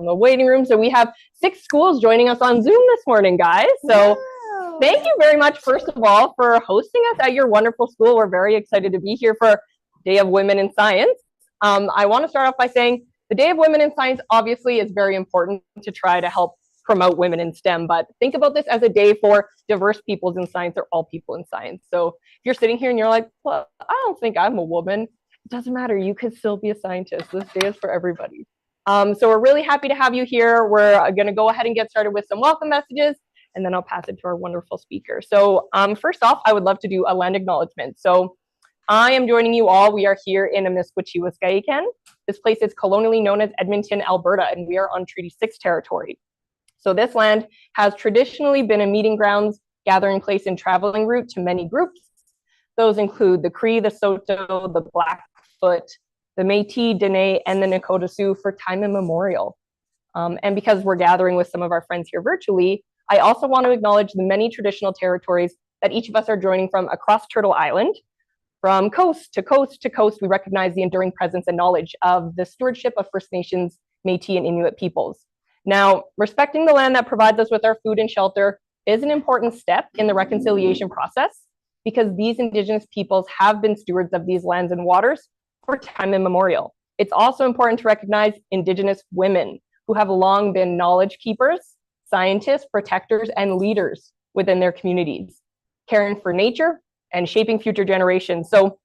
the waiting room. So we have 6 schools joining us on Zoom this morning, guys. So thank you very much, first of all, for hosting us at your wonderful school. We're very excited to be here for Day of Women in Science. I want to start off by saying the Day of Women in Science obviously is very important to try to help promote women in STEM, but think about this as a day for diverse peoples in science or all people in science. So if you're sitting here and you're like, well, I don't think I'm a woman, it doesn't matter. You could still be a scientist. This day is for everybody. So we're really happy to have you here. We're going to go ahead and get started with some welcome messages, and then I'll pass it to our wonderful speaker. So first off, I would love to do a land acknowledgement. So I am joining you all. We are here in Amiskwaciwâskahikan. This place is colonially known as Edmonton, Alberta, and we are on Treaty 6 territory. So this land has traditionally been a meeting grounds, gathering place, and traveling route to many groups. Those include the Cree, the Saulteaux, the Blackfoot, the Métis, Dene, and the Nakota Sioux for time immemorial. And because we're gathering with some of our friends here virtually, I also want to acknowledge the many traditional territories that each of us are joining from across Turtle Island. From coast to coast to coast, we recognize the enduring presence and knowledge of the stewardship of First Nations, Métis, and Inuit peoples. Now, respecting the land that provides us with our food and shelter is an important step in the reconciliation process because these Indigenous peoples have been stewards of these lands and waters for time immemorial. It's also important to recognize Indigenous women who have long been knowledge keepers, scientists, protectors, and leaders within their communities, caring for nature and shaping future generations. So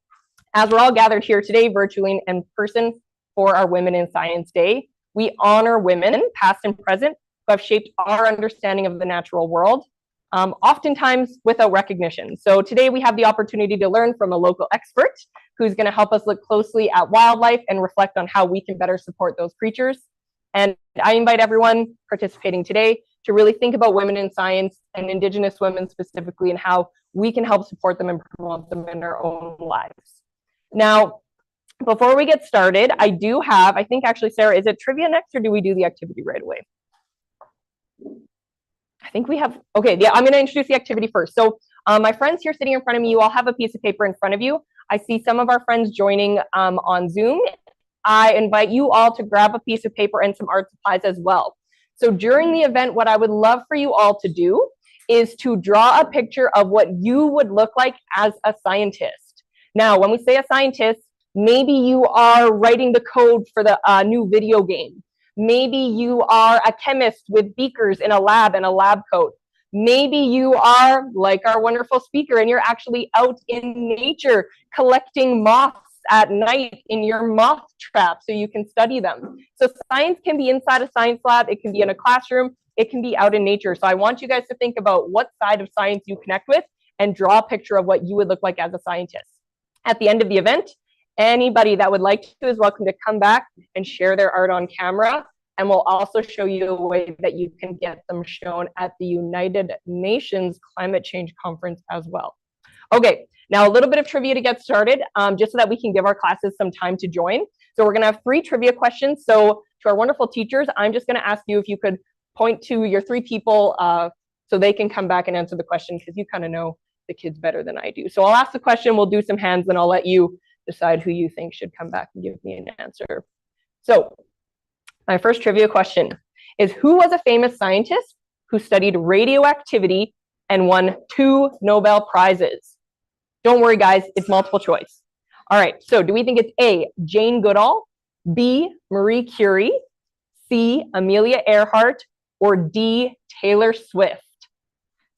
as we're all gathered here today, virtually and in person for our Women in Science Day, we honor women, past and present, who have shaped our understanding of the natural world, oftentimes without recognition. So today we have the opportunity to learn from a local expert who's going to help us look closely at wildlife and reflect on how we can better support those creatures. And I invite everyone participating today to really think about women in science and Indigenous women specifically and how we can help support them and promote them in our own lives. Now, before we get started, I do have, I think actually, Sarah, is it trivia next or do we do the activity right away? I think we have, okay, yeah, I'm going to introduce the activity first. So my friends here sitting in front of me, you all have a piece of paper in front of you. I see some of our friends joining on Zoom. I invite you all to grab a piece of paper and some art supplies as well. So during the event, what I would love for you all to do is to draw a picture of what you would look like as a scientist. Now, when we say a scientist, maybe you are writing the code for the new video game. Maybe you are a chemist with beakers in a lab and a lab coat. Maybe you are like our wonderful speaker and you're actually out in nature collecting moths at night in your moth trap so you can study them. So science can be inside a science lab, it can be in a classroom, it can be out in nature. So I want you guys to think about what side of science you connect with and draw a picture of what you would look like as a scientist. At the end of the event, anybody that would like to is welcome to come back and share their art on camera. And we'll also show you a way that you can get them shown at the United Nations Climate Change Conference as well. Okay, now a little bit of trivia to get started, just so that we can give our classes some time to join. So we're gonna have 3 trivia questions. So to our wonderful teachers, I'm just gonna ask you if you could point to your 3 people so they can come back and answer the question because you kind of know the kids better than I do. So I'll ask the question, we'll do some hands, and I'll let you decide who you think should come back and give me an answer. So my first trivia question is, who was a famous scientist who studied radioactivity and won 2 Nobel Prizes? Don't worry, guys, it's multiple choice. All right, so do we think it's A, Jane Goodall, B, Marie Curie, C, Amelia Earhart, or D, Taylor Swift?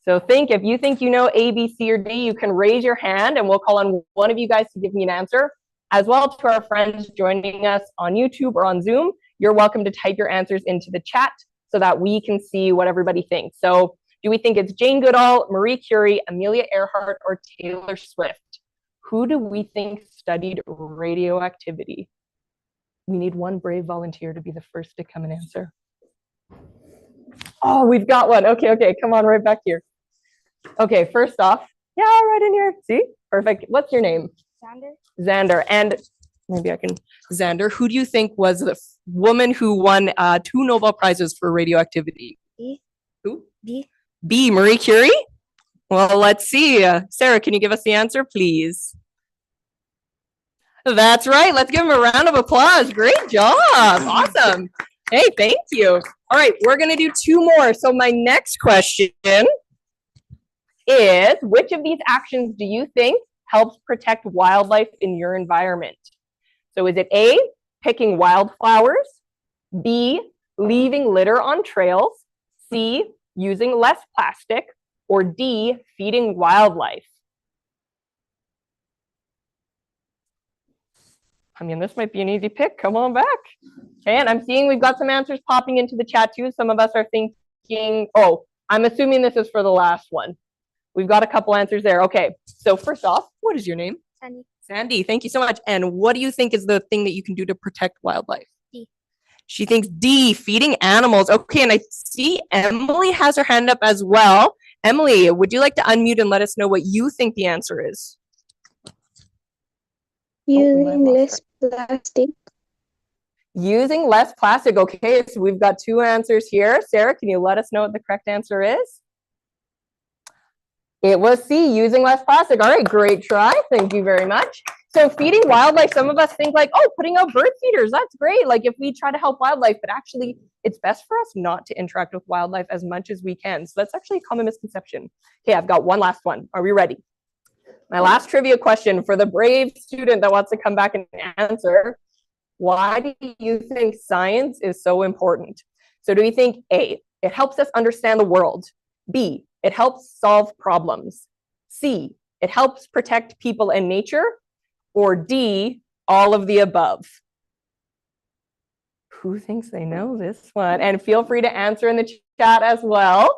So if you think you know A, B, C, or D, you can raise your hand and we'll call on one of you guys to give me an answer. As well, to our friends joining us on YouTube or on Zoom, you're welcome to type your answers into the chat so that we can see what everybody thinks. So do we think it's Jane Goodall, Marie Curie, Amelia Earhart, or Taylor Swift? Who do we think studied radioactivity? We need one brave volunteer to be the first to come and answer. Oh, we've got one. Okay, come on, right back here. Okay, first off, yeah, right in here. See, perfect. What's your name? Xander. And maybe I can, Xander, who do you think was the woman who won 2 Nobel Prizes for radioactivity? B. Who? B. B, Marie Curie? Well, let's see. Sarah, can you give us the answer, please? That's right. Let's give him a round of applause. Great job. Awesome. Hey, thank you. All right, we're going to do two more. So my next question is, which of these actions do you think helps protect wildlife in your environment? So is it A, picking wildflowers, B, leaving litter on trails, C, using less plastic, or D, feeding wildlife? I mean, this might be an easy pick. Come on back. Okay, and I'm seeing we've got some answers popping into the chat too. Some of us are thinking, oh, I'm assuming this is for the last one. We've got a couple answers there. Okay, so first off, what is your name? Sandy. Sandy, thank you so much. And what do you think is the thing that you can do to protect wildlife? D. She thinks D, feeding animals. Okay, and I see Emily has her hand up as well. Emily, would you like to unmute and let us know what you think the answer is? Using less plastic. Using less plastic. Okay, so we've got two answers here. Sarah, can you let us know what the correct answer is? It was C, using less plastic. All right, great try. Thank you very much. So feeding wildlife, some of us think like, oh, putting out bird feeders, that's great. Like if we try to help wildlife, but actually it's best for us not to interact with wildlife as much as we can. So that's actually a common misconception. Okay, I've got one last one. Are we ready? My last trivia question for the brave student that wants to come back and answer. Why do you think science is so important? So do we think A, it helps us understand the world? B, it helps solve problems? C, it helps protect people and nature? Or D, all of the above? Who thinks they know this one? And feel free to answer in the chat as well.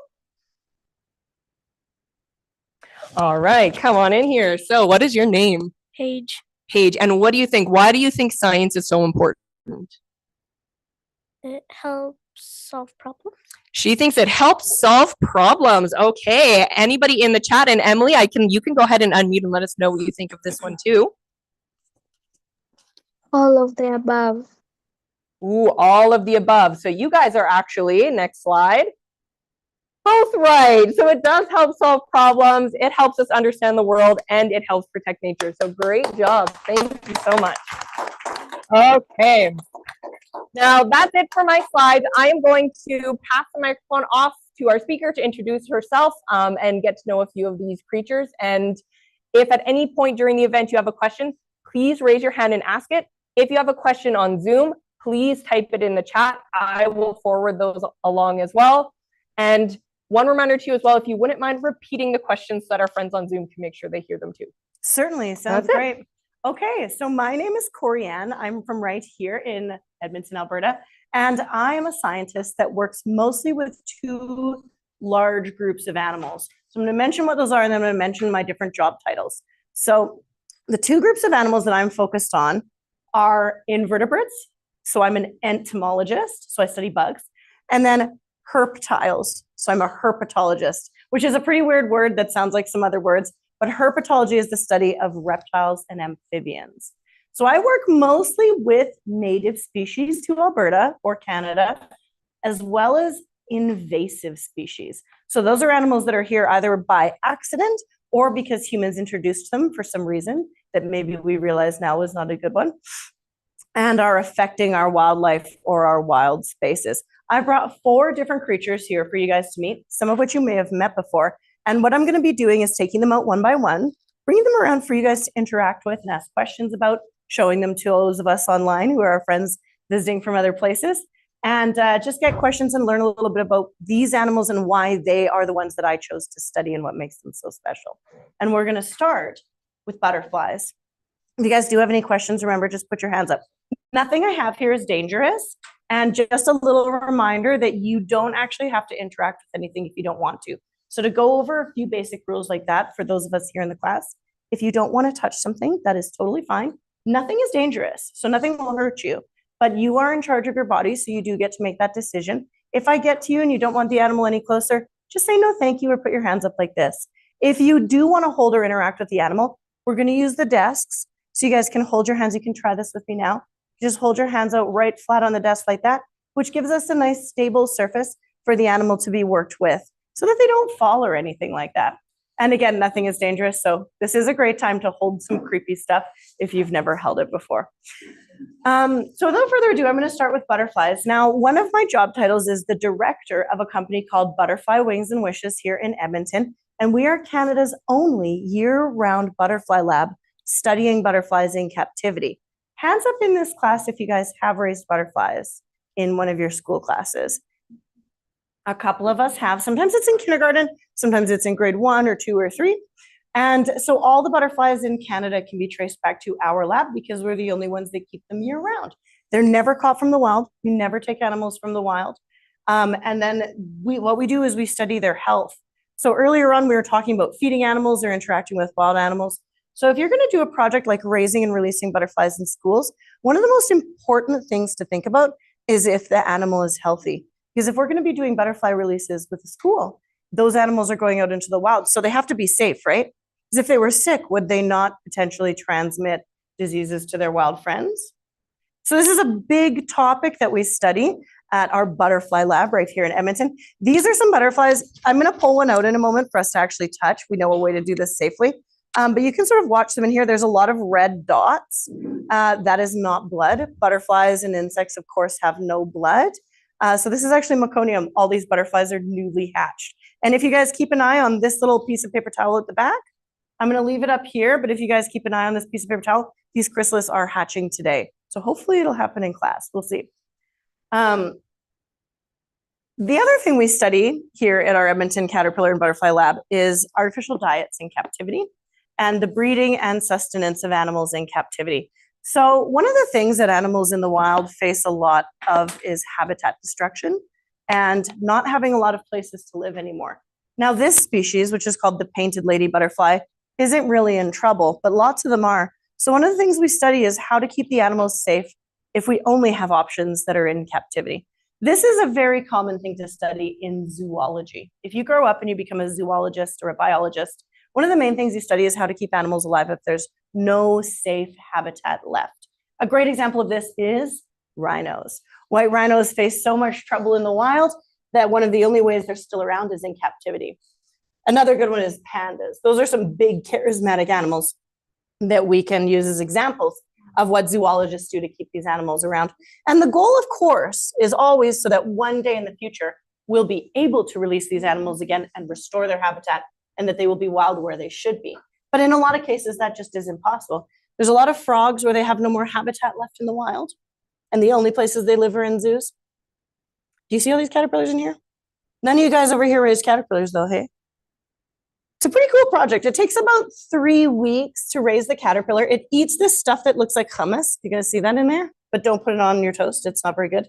All right, come on in here. So what is your name? Paige. Paige, and what do you think? Why do you think science is so important? It helps solve problems. She thinks it helps solve problems. Okay, anybody in the chat, and Emily, you can go ahead and unmute and let us know what you think of this one too. All of the above. Ooh, all of the above. So you guys are actually, next slide, both right. So it does help solve problems, it helps us understand the world, and it helps protect nature. So great job. Thank you so much. Okay. Now that's it for my slides. I am going to pass the microphone off to our speaker to introduce herself and get to know a few of these creatures. And if at any point during the event you have a question, please raise your hand and ask it. If you have a question on Zoom, please type it in the chat. I will forward those along as well. And one reminder to you as well, if you wouldn't mind repeating the questions so that our friends on Zoom can make sure they hear them too. Certainly, sounds great. Okay, so my name is Corrianne. I'm from right here in Edmonton, Alberta, and I am a scientist that works mostly with two large groups of animals. So I'm going to mention what those are, and then I'm going to mention my different job titles. So the two groups of animals that I'm focused on are invertebrates. So I'm an entomologist, so I study bugs, and then herpetiles. So I'm a herpetologist, which is a pretty weird word that sounds like some other words, but herpetology is the study of reptiles and amphibians. So I work mostly with native species to Alberta or Canada, as well as invasive species. So those are animals that are here either by accident or because humans introduced them for some reason that maybe we realize now is not a good one, and are affecting our wildlife or our wild spaces. I brought 4 different creatures here for you guys to meet, some of which you may have met before. And what I'm going to be doing is taking them out one by one, bringing them around for you guys to interact with and ask questions about, showing them to those of us online who are our friends visiting from other places, and just get questions and learn a little bit about these animals and why they are the ones that I chose to study and what makes them so special. And we're going to start with butterflies. If you guys do have any questions, remember, just put your hands up. Nothing I have here is dangerous. And just a little reminder that you don't actually have to interact with anything if you don't want to. So to go over a few basic rules like that for those of us here in the class, if you don't want to touch something, that is totally fine. Nothing is dangerous, so nothing will hurt you. But you are in charge of your body, so you do get to make that decision. If I get to you and you don't want the animal any closer, just say no thank you or put your hands up like this. If you do want to hold or interact with the animal, we're going to use the desks. So you guys can hold your hands. You can try this with me now. Just hold your hands out right flat on the desk like that, which gives us a nice stable surface for the animal to be worked with so that they don't fall or anything like that. And again, nothing is dangerous. So this is a great time to hold some creepy stuff if you've never held it before. So without further ado, I'm going to start with butterflies. Now, one of my job titles is the director of a company called Butterfly Wings and Wishes here in Edmonton. And we are Canada's only year-round butterfly lab studying butterflies in captivity. Hands up in this class if you guys have raised butterflies in one of your school classes. A couple of us have. Sometimes it's in kindergarten, sometimes it's in grade 1 or 2 or 3. And so all the butterflies in Canada can be traced back to our lab because we're the only ones that keep them year round. They're never caught from the wild. We never take animals from the wild. And then what we do is we study their health. So earlier on, we were talking about feeding animals or interacting with wild animals. So if you're going to do a project like raising and releasing butterflies in schools, one of the most important things to think about is if the animal is healthy. Because if we're going to be doing butterfly releases with the school, those animals are going out into the wild. So they have to be safe, right? Because if they were sick, would they not potentially transmit diseases to their wild friends? So this is a big topic that we study at our butterfly lab right here in Edmonton. These are some butterflies. I'm going to pull one out in a moment for us to actually touch. We know a way to do this safely. But you can sort of watch them in here. There's a lot of red dots. That is not blood. Butterflies and insects, of course, have no blood. So this is actually meconium. All these butterflies are newly hatched. And if you guys keep an eye on this little piece of paper towel at the back, I'm going to leave it up here, but if you guys keep an eye on this piece of paper towel, these chrysalis are hatching today. So hopefully it'll happen in class. We'll see. The other thing we study here at our Edmonton Caterpillar and Butterfly Lab is artificial diets in captivity and the breeding and sustenance of animals in captivity. So one of the things that animals in the wild face a lot of is habitat destruction and not having a lot of places to live anymore. Now this species, which is called the painted lady butterfly, isn't really in trouble, but lots of them are. So one of the things we study is how to keep the animals safe if we only have options that are in captivity. This is a very common thing to study in zoology. If you grow up and you become a zoologist or a biologist, one of the main things you study is how to keep animals alive if there's no safe habitat left. A great example of this is rhinos. White rhinos face so much trouble in the wild that one of the only ways they're still around is in captivity. Another good one is pandas. Those are some big charismatic animals that we can use as examples of what zoologists do to keep these animals around. And the goal, of course, is always so that one day in the future, we'll be able to release these animals again and restore their habitat and that they will be wild where they should be. But in a lot of cases, that just is impossible. There's a lot of frogs where they have no more habitat left in the wild, and the only places they live are in zoos. Do you see all these caterpillars in here? None of you guys over here raise caterpillars though, hey? It's a pretty cool project. It takes about 3 weeks to raise the caterpillar. It eats this stuff that looks like hummus. You guys see that in there? But don't put it on your toast. It's not very good.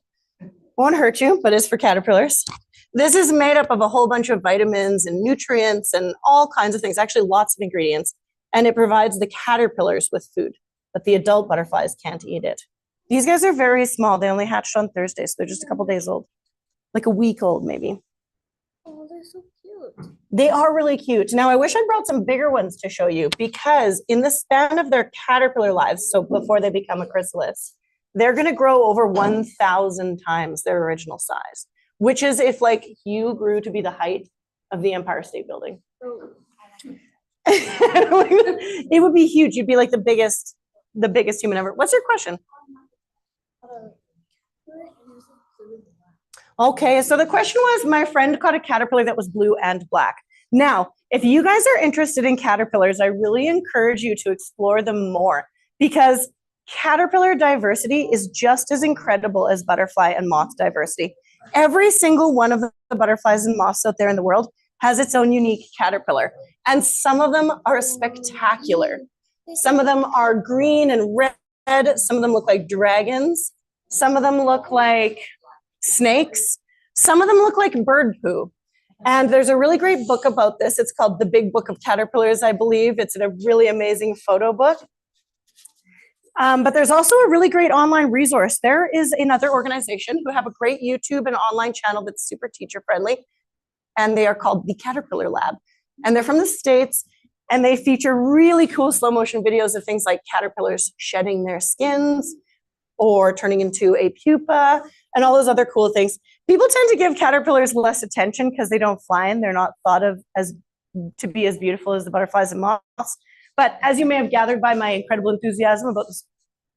Won't hurt you, but it's for caterpillars. This is made up of a whole bunch of vitamins and nutrients and all kinds of things, actually lots of ingredients. And it provides the caterpillars with food, but the adult butterflies can't eat it. These guys are very small. They only hatched on Thursday, so they're just a couple days old, like a week old maybe. Oh, they're so cute. They are really cute. Now, I wish I brought some bigger ones to show you because in the span of their caterpillar lives, so before they become a chrysalis, they're going to grow over 1,000 times their original size, which is if like you grew to be the height of the Empire State Building. Oh. It would be huge. You'd be like the biggest human ever. What's your question? Okay, so the question was, my friend caught a caterpillar that was blue and black. Now, if you guys are interested in caterpillars, I really encourage you to explore them more because caterpillar diversity is just as incredible as butterfly and moth diversity. Every single one of the butterflies and moths out there in the world has its own unique caterpillar. And some of them are spectacular. Some of them are green and red. Some of them look like dragons. Some of them look like snakes. Some of them look like bird poo. And there's a really great book about this. It's called The Big Book of Caterpillars, I believe. It's a really amazing photo book. But there's also a really great online resource. There is another organization who have a great YouTube and online channel that's super teacher friendly. And they are called the Caterpillar Lab. And they're from the States. And they feature really cool slow motion videos of things like caterpillars shedding their skins or turning into a pupa and all those other cool things. People tend to give caterpillars less attention because they don't fly and they're not thought of as to be as beautiful as the butterflies and moths. But as you may have gathered by my incredible enthusiasm about this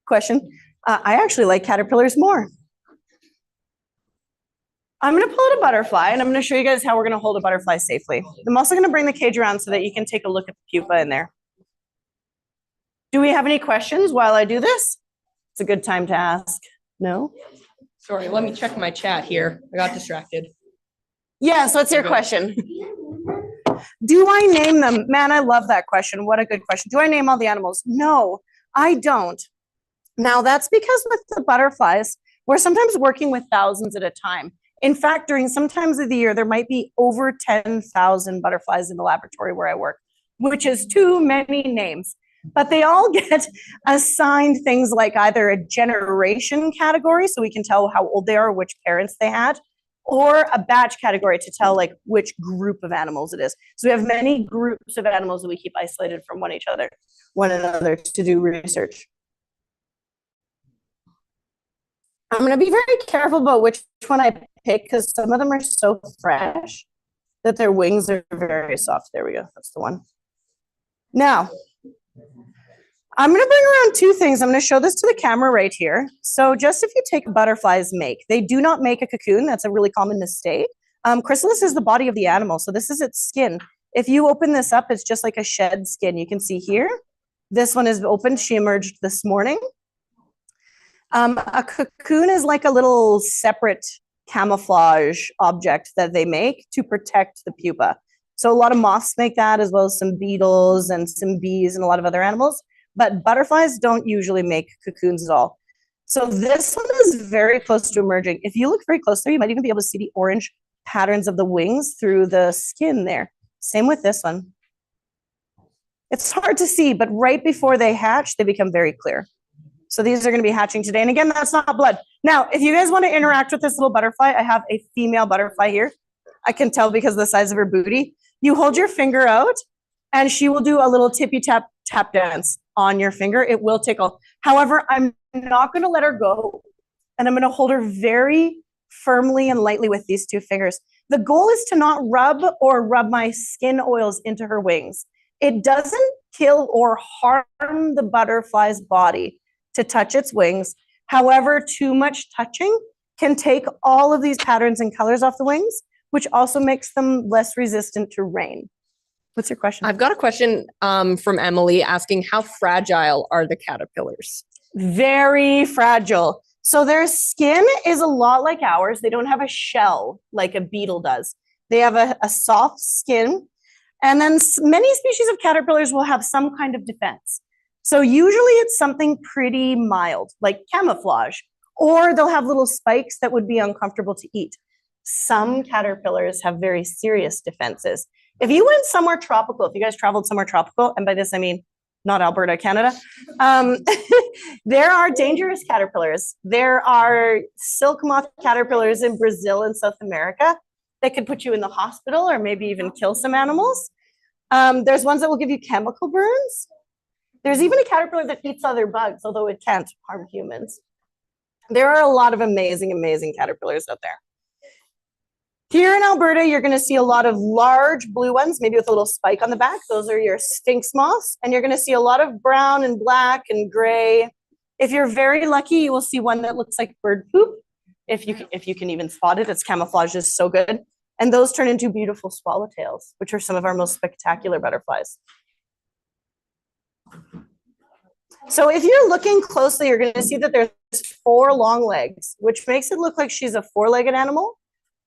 question, I actually like caterpillars more. I'm going to pull out a butterfly and I'm going to show you guys how we're going to hold a butterfly safely. I'm also going to bring the cage around so that you can take a look at the pupa in there. Do we have any questions while I do this? It's a good time to ask. No? Sorry, let me check my chat here. I got distracted. Yes, what's your question? Do I name them? Man, I love that question. What a good question. Do I name all the animals? No, I don't. Now, that's because with the butterflies, we're sometimes working with thousands at a time. In fact, during some times of the year, there might be over 10,000 butterflies in the laboratory where I work, which is too many names. But they all get assigned things like either a generation category, so we can tell how old they are, which parents they had, or a batch category to tell like which group of animals it is. So we have many groups of animals that we keep isolated from one another to do research. I'm going to be very careful about which one I pick because some of them are so fresh that their wings are very soft. There we go. That's the one. Now, I'm going to bring around two things. I'm going to show this to the camera right here. So just if you take butterflies make, they do not make a cocoon. That's a really common mistake. Chrysalis is the body of the animal. So this is its skin. If you open this up, it's just like a shed skin. You can see here. This one is open. She emerged this morning. A cocoon is like a little separate camouflage object that they make to protect the pupa. So a lot of moths make that, as well as some beetles and some bees and a lot of other animals. But butterflies don't usually make cocoons at all. So this one is very close to emerging. If you look very closely, you might even be able to see the orange patterns of the wings through the skin there. Same with this one. It's hard to see, but right before they hatch, they become very clear. So these are going to be hatching today. And again, that's not blood. Now, if you guys want to interact with this little butterfly, I have a female butterfly here. I can tell because of the size of her booty. You hold your finger out and she will do a little tippy tap tap dance on your finger. It will tickle. However, I'm not going to let her go. And I'm going to hold her very firmly and lightly with these two fingers. The goal is to not rub my skin oils into her wings. It doesn't kill or harm the butterfly's body to touch its wings. However, too much touching can take all of these patterns and colors off the wings, which also makes them less resistant to rain. What's your question? I've got a question from Emily asking, how fragile are the caterpillars? Very fragile. So their skin is a lot like ours. They don't have a shell like a beetle does. They have a soft skin. And then many species of caterpillars will have some kind of defense. So usually it's something pretty mild, like camouflage, or they'll have little spikes that would be uncomfortable to eat. Some caterpillars have very serious defenses. If you went somewhere tropical, if you guys traveled somewhere tropical, and by this I mean not Alberta, Canada, there are dangerous caterpillars. There are silk moth caterpillars in Brazil and South America that could put you in the hospital or maybe even kill some animals. There's ones that will give you chemical burns. There's even a caterpillar that eats other bugs, although it can't harm humans. There are a lot of amazing, amazing caterpillars out there. Here in Alberta, you're going to see a lot of large blue ones, maybe with a little spike on the back. Those are your sphinx moths. And you're going to see a lot of brown and black and gray. If you're very lucky, you will see one that looks like bird poop. If you can even spot it, its camouflage is so good. And those turn into beautiful swallowtails, which are some of our most spectacular butterflies. So if you're looking closely, you're going to see that there's 4 long legs, which makes it look like she's a 4-legged animal.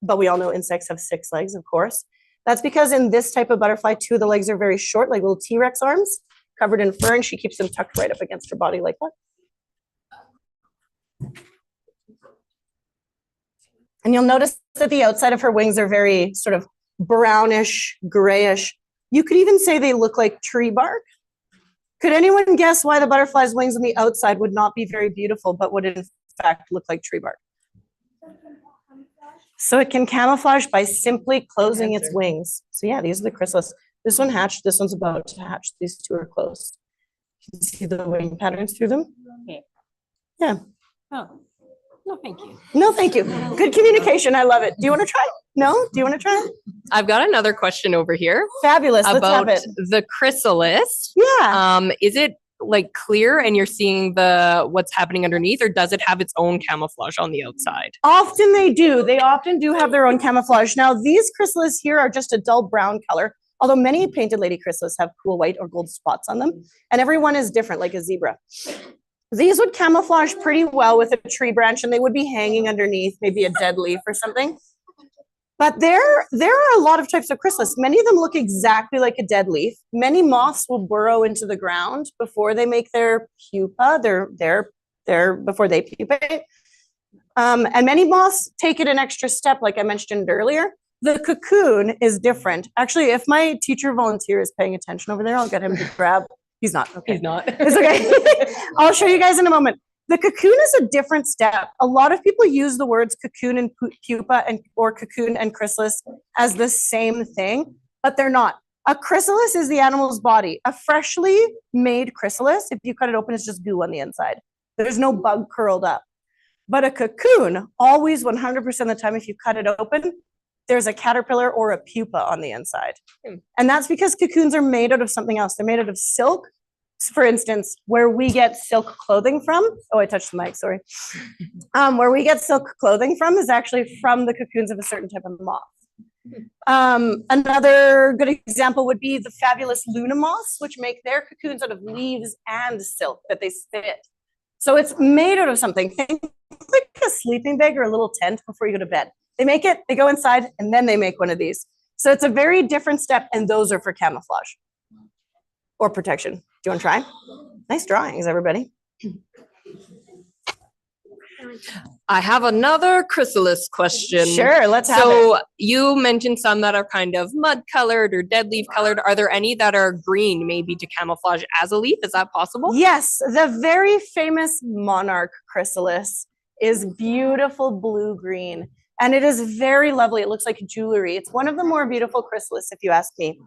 But we all know insects have 6 legs, of course. That's because in this type of butterfly, 2 of the legs are very short, like little T-Rex arms, covered in fur, and she keeps them tucked right up against her body like that. And you'll notice that the outside of her wings are very sort of brownish, grayish. You could even say they look like tree bark. Could anyone guess why the butterfly's wings on the outside would not be very beautiful, but would in fact look like tree bark? So it can camouflage by simply closing its wings. So yeah, these are the chrysalis. This one hatched, this one's about to hatch. These 2 are closed. You can see the wing patterns through them. Okay. Yeah. Oh, no, thank you. No, thank you. Good communication. I love it. Do you want to try? No? Do you want to try? I've got another question over here. Fabulous. Let's about have it. the chrysalis. Yeah. Is it like clear and you're seeing what's happening underneath, or does it have its own camouflage on the outside? Often they do. They often do have their own camouflage. Now, these chrysalis here are just a dull brown color, although many painted lady chrysalis have cool white or gold spots on them, and every one is different, like a zebra. These would camouflage pretty well with a tree branch, and they would be hanging underneath maybe a dead leaf or something. But there are a lot of types of chrysalis. Many of them look exactly like a dead leaf. Many moths will burrow into the ground before they make their pupa, before they pupate. And many moths take it an extra step, like I mentioned earlier. The cocoon is different. Actually, if my teacher volunteer is paying attention over there, I'll get him to grab. He's not. Okay. He's not. It's okay. I'll show you guys in a moment. The cocoon is a different step. A lot of people use the words cocoon and pupa or cocoon and chrysalis as the same thing, but they're not. A chrysalis is the animal's body. A freshly made chrysalis, if you cut it open, it's just goo on the inside. There's no bug curled up. But a cocoon, always 100% of the time, if you cut it open, there's a caterpillar or a pupa on the inside. And that's because cocoons are made out of something else. They're made out of silk. For instance, where we get silk clothing from, oh, I touched the mic, sorry. Where we get silk clothing from is actually from the cocoons of a certain type of moth. Another good example would be the fabulous Luna moths, which make their cocoons out of leaves and silk that they spit. So it's made out of something. Think like a sleeping bag or a little tent before you go to bed. They make it, they go inside, and then they make one of these. So it's a very different step, and those are for camouflage or protection. Do you want to try? Nice drawings, everybody. I have another chrysalis question. Sure, let's have it. So you mentioned some that are kind of mud colored or dead leaf colored. Are there any that are green, maybe to camouflage as a leaf? Is that possible? Yes, the very famous monarch chrysalis is beautiful blue-green, and it is very lovely. It looks like jewelry. It's one of the more beautiful chrysalis, if you ask me.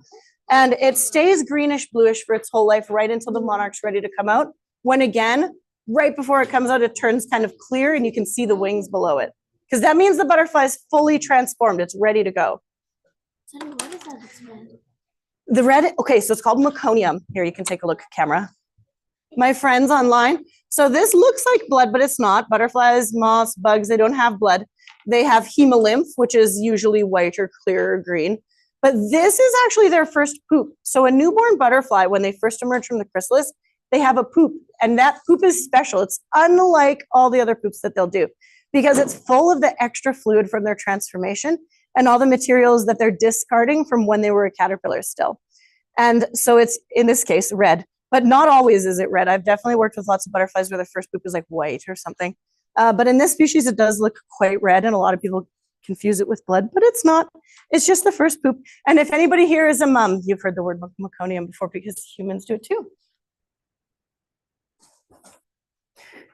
And it stays greenish bluish for its whole life, right until the monarch's ready to come out. When again, right before it comes out, it turns kind of clear and you can see the wings below it. Because that means the butterfly is fully transformed. It's ready to go. So what is that explained? The red, okay, so it's called meconium. Here, you can take a look, camera. My friends online. So this looks like blood, but it's not. Butterflies, moths, bugs, they don't have blood. They have hemolymph, which is usually white or clear or green. But this is actually their first poop. So a newborn butterfly, when they first emerge from the chrysalis, they have a poop. And that poop is special. It's unlike all the other poops that they'll do because it's full of the extra fluid from their transformation and all the materials that they're discarding from when they were a caterpillar still. And so it's, in this case, red. But not always is it red. I've definitely worked with lots of butterflies where their first poop is like white or something. But in this species, it does look quite red, and a lot of people confuse it with blood, but it's not. It's just the first poop. And if anybody here is a mum, you've heard the word meconium before because humans do it too.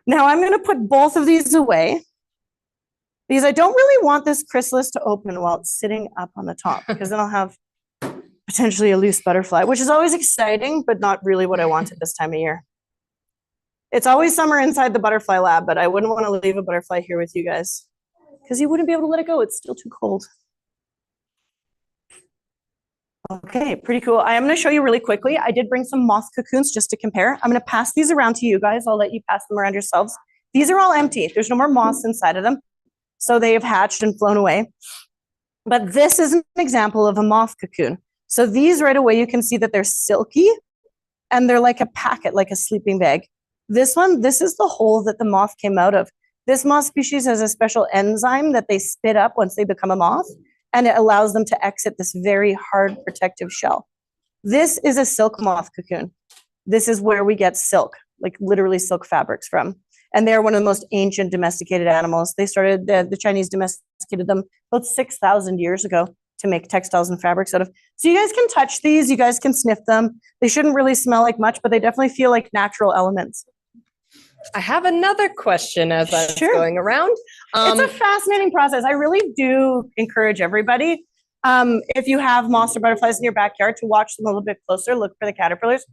Now I'm going to put both of these away because I don't really want this chrysalis to open while it's sitting up on the top, because then I'll have potentially a loose butterfly, which is always exciting, but not really what I want at this time of year. It's always summer inside the butterfly lab, but I wouldn't want to leave a butterfly here with you guys because you wouldn't be able to let it go. It's still too cold. Okay, pretty cool. I am going to show you really quickly. I did bring some moth cocoons just to compare. I'm going to pass these around to you guys. I'll let you pass them around yourselves. These are all empty. There's no more moths inside of them. So they have hatched and flown away. But this is an example of a moth cocoon. So these right away, you can see that they're silky and they're like a packet, like a sleeping bag. This one, this is the hole that the moth came out of. This moth species has a special enzyme that they spit up once they become a moth, and it allows them to exit this very hard protective shell. This is a silk moth cocoon. This is where we get silk, like literally silk fabrics from. And they're one of the most ancient domesticated animals. They started, the Chinese domesticated them about 6,000 years ago to make textiles and fabrics out of. So you guys can touch these, you guys can sniff them. They shouldn't really smell like much, but they definitely feel like natural elements. I have another question as I was going around. It's a fascinating process. I really do encourage everybody, if you have moths or butterflies in your backyard, to watch them a little bit closer, look for the caterpillars,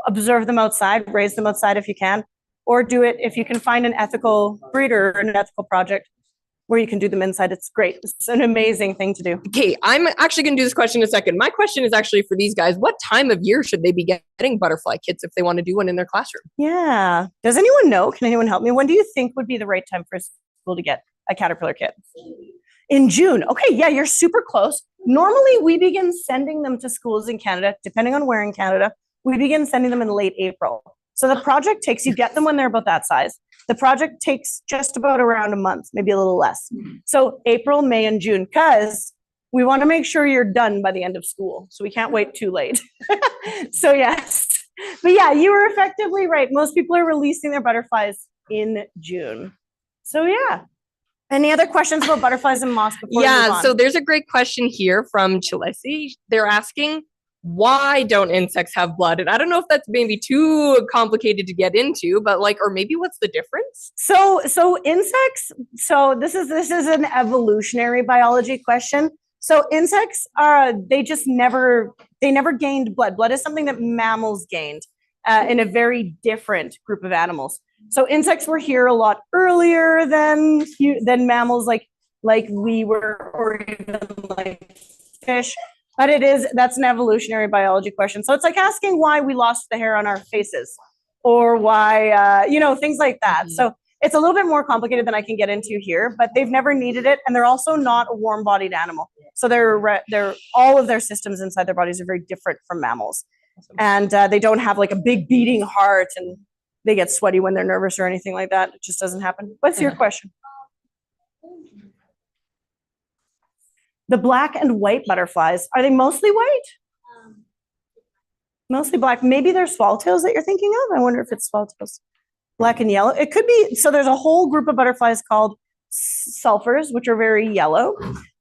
observe them outside, raise them outside if you can, or do it if you can find an ethical breeder or an ethical project. where you can do them inside. It's great. It's an amazing thing to do. Okay, I'm actually going to do this question in a second. My question is actually for these guys. What time of year should they be getting butterfly kits if they want to do one in their classroom? Yeah. Does anyone know? Can anyone help me? When do you think would be the right time for a school to get a caterpillar kit? In June. Okay, yeah, you're super close. Normally, we begin sending them to schools in Canada, depending on where in Canada, we begin sending them in late April. So the project takes, you get them when they're about that size. The project takes just about around a month, maybe a little less. So April, May, and June, because we want to make sure you're done by the end of school. So we can't wait too late. So yes, but yeah, you were effectively right. Most people are releasing their butterflies in June. So yeah. Any other questions about butterflies and moths before we move on? So there's a great question here from Chilesi. They're asking, why don't insects have blood? And I don't know if that's maybe too complicated to get into, but like, or maybe what's the difference? So insects, so this is an evolutionary biology question. So insects they never gained blood. Blood is something that mammals gained in a very different group of animals. So insects were here a lot earlier than mammals like we were, or even like fish. But that's an evolutionary biology question. So it's like asking why we lost the hair on our faces, or why, things like that. Mm-hmm. So it's a little bit more complicated than I can get into here, but they've never needed it. And they're also not a warm-bodied animal. So they're all of their systems inside their bodies are very different from mammals. And they don't have like a big beating heart and they get sweaty when they're nervous or anything like that. It just doesn't happen. What's your question? The black and white butterflies, are they mostly white? Mostly black. Maybe they're swallowtails that you're thinking of. I wonder if it's swallowtails. Black and yellow. It could be. So there's a whole group of butterflies called sulfurs, which are very yellow.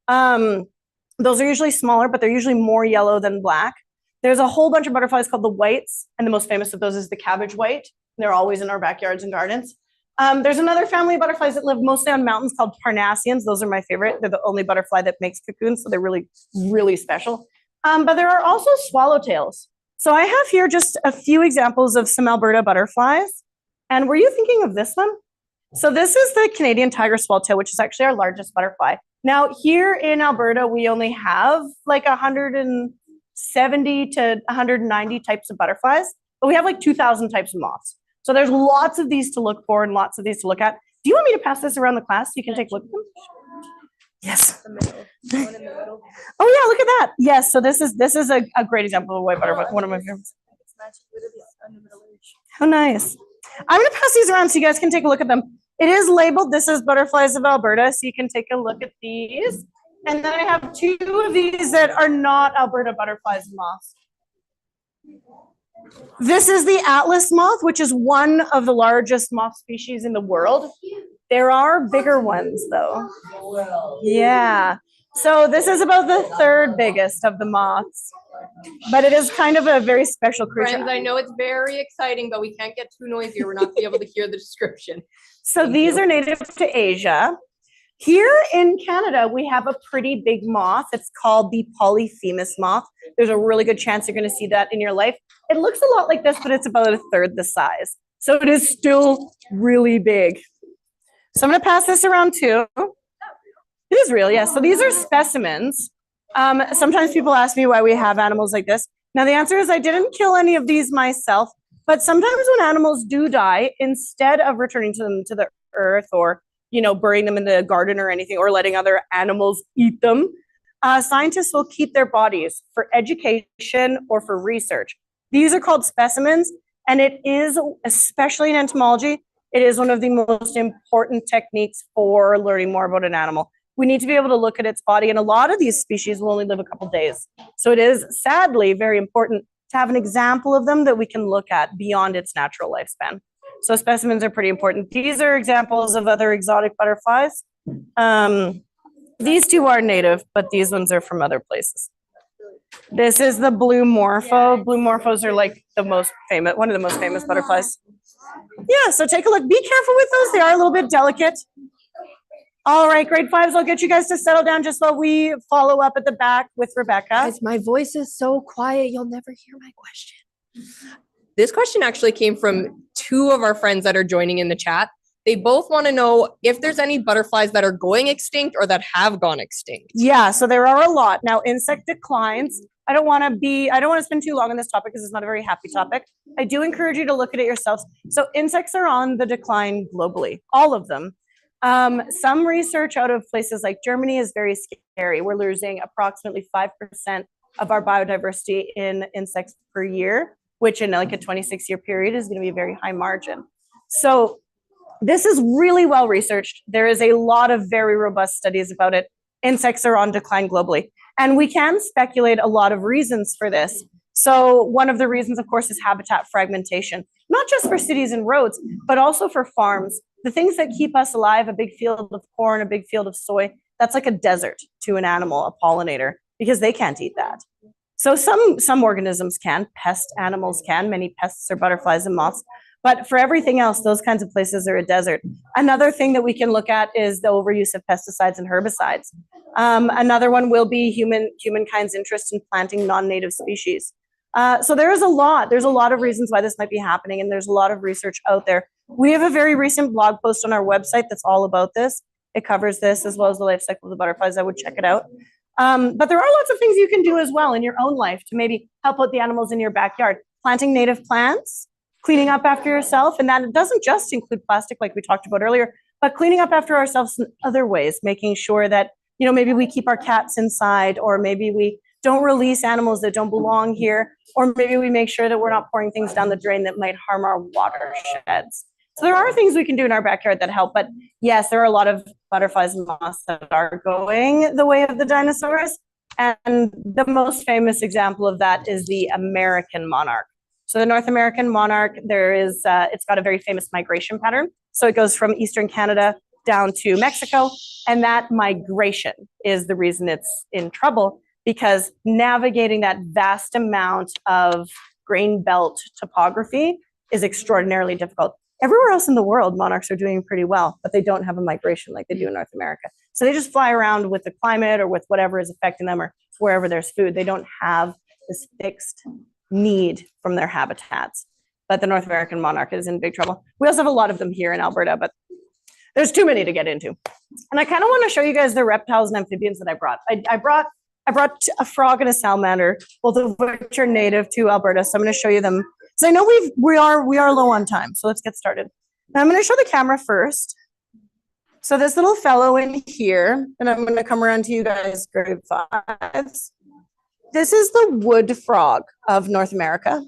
Those are usually smaller, but they're usually more yellow than black. There's a whole bunch of butterflies called the whites, and the most famous of those is the cabbage white. They're always in our backyards and gardens. There's another family of butterflies that live mostly on mountains called Parnassians. Those are my favorite. They're the only butterfly that makes cocoons, so they're really, really special. But there are also swallowtails. So I have here just a few examples of some Alberta butterflies. And were you thinking of this one? So this is the Canadian tiger swallowtail, which is actually our largest butterfly. Now here in Alberta, we only have like 170 to 190 types of butterflies, but we have like 2,000 types of moths. So there's lots of these to look for and lots of these to look at. Do you want me to pass this around the class so you can take a look at them? Yes. The middle. The one in the middle. Oh yeah, look at that. Yes, so this is a great example of a white butterfly, one of my favorites. How nice. I'm gonna pass these around so you guys can take a look at them. It is labeled, this is Butterflies of Alberta, so you can take a look at these. And then I have two of these that are not Alberta butterflies and moths. This is the Atlas moth, which is one of the largest moth species in the world. There are bigger ones though. Yeah. So this is about the third biggest of the moths, but it is kind of a very special creature. Friends, I know it's very exciting, but we can't get too noisy or we're not be able to hear the description. So these are native to Asia. Here in Canada, we have a pretty big moth. It's called the polyphemus moth. There's a really good chance you're going to see that in your life. It looks a lot like this, but it's about a third the size. So it is still really big. So I'm going to pass this around too. It is real, yes. So these are specimens. Sometimes people ask me why we have animals like this. Now the answer is I didn't kill any of these myself, but sometimes when animals do die, instead of returning them to the earth or burying them in the garden or anything, or letting other animals eat them, scientists will keep their bodies for education or for research. These are called specimens, and it is, especially in entomology, it is one of the most important techniques for learning more about an animal. We need to be able to look at its body, and a lot of these species will only live a couple days. So it is sadly very important to have an example of them that we can look at beyond its natural lifespan. So specimens are pretty important. These are examples of other exotic butterflies. These two are native, but these ones are from other places. This is the blue morpho. Blue morphos are like one of the most famous butterflies. Yeah, so take a look. Be careful with those. They are a little bit delicate. All right, grade fives, I'll get you guys to settle down just while we follow up at the back with Rebecca. Guys, my voice is so quiet, you'll never hear my question. This question actually came from two of our friends that are joining in the chat. They both want to know if there's any butterflies that are going extinct or that have gone extinct. Yeah, so there are a lot. Now, insect declines. I don't want to spend too long on this topic because it's not a very happy topic. I do encourage you to look at it yourselves. So insects are on the decline globally, all of them. Some research out of places like Germany is very scary. We're losing approximately 5% of our biodiversity in insects per year, which in like a 26-year period is going to be a very high margin. So this is really well researched. There is a lot of very robust studies about it. Insects are on decline globally. And we can speculate a lot of reasons for this. So one of the reasons, of course, is habitat fragmentation, not just for cities and roads, but also for farms. The things that keep us alive, a big field of corn, a big field of soy, that's like a desert to an animal, a pollinator, because they can't eat that. So some organisms can, pest animals can, many pests are butterflies and moths, but for everything else, those kinds of places are a desert. Another thing that we can look at is the overuse of pesticides and herbicides. Another one will be humankind's interest in planting non-native species. So there's a lot of reasons why this might be happening, and there's a lot of research out there. We have a very recent blog post on our website that's all about this. It covers this as well as the life cycle of the butterflies. I would check it out. But there are lots of things you can do as well in your own life to maybe help out the animals in your backyard. Planting native plants, cleaning up after yourself, and that doesn't just include plastic like we talked about earlier, but cleaning up after ourselves in other ways, making sure that, you know, maybe we keep our cats inside, or maybe we don't release animals that don't belong here, or maybe we make sure that we're not pouring things down the drain that might harm our watersheds. So there are things we can do in our backyard that help, but yes, there are a lot of butterflies and moths that are going the way of the dinosaurs, and the most famous example of that is the American monarch. So the North American monarch, it's got a very famous migration pattern. So it goes from Eastern Canada down to Mexico, and that migration is the reason it's in trouble, because navigating that vast amount of grain belt topography is extraordinarily difficult. Everywhere else in the world, monarchs are doing pretty well, but they don't have a migration like they do in North America. So they just fly around with the climate or with whatever is affecting them or wherever there's food. They don't have this fixed need from their habitats. But the North American monarch is in big trouble. We also have a lot of them here in Alberta, but there's too many to get into. And I kind of want to show you guys the reptiles and amphibians that I brought. I brought a frog and a salamander, both of which are native to Alberta. So I'm going to show you them. So I know we are low on time, so let's get started. Now I'm going to show the camera first. So this little fellow in here, and I'm going to come around to you guys, grade 5s. This is the wood frog of North America.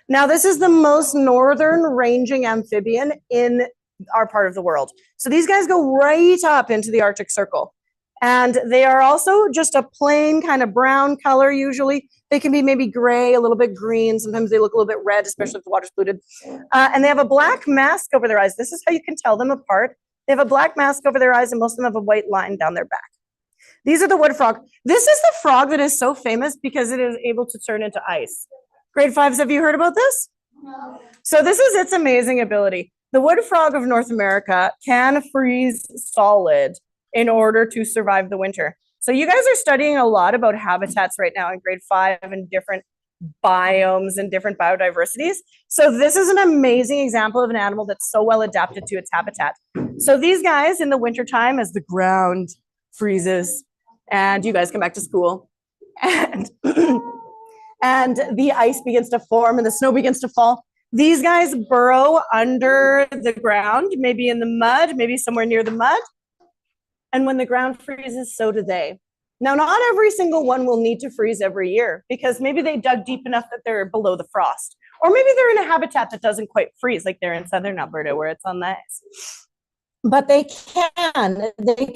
Now this is the most northern ranging amphibian in our part of the world. So these guys go right up into the Arctic Circle. And they are also just a plain kind of brown color usually. They can be maybe gray, a little bit green. Sometimes they look a little bit red, especially if the water's polluted. And they have a black mask over their eyes. This is how you can tell them apart. They have a black mask over their eyes, and most of them have a white line down their back. These are the wood frog. This is the frog that is so famous because it is able to turn into ice. Grade 5s, have you heard about this? No. So this is its amazing ability. The wood frog of North America can freeze solid in order to survive the winter. So you guys are studying a lot about habitats right now in grade 5 and different biomes and different biodiversities. So this is an amazing example of an animal that's so well adapted to its habitat. So these guys in the wintertime, as the ground freezes and you guys come back to school and, and the ice begins to form and the snow begins to fall, these guys burrow under the ground, maybe in the mud, maybe somewhere near the mud. And when the ground freezes, so do they. Now, not every single one will need to freeze every year because maybe they dug deep enough that they're below the frost. Or maybe they're in a habitat that doesn't quite freeze, like they're in southern Alberta where it's on the ice. But they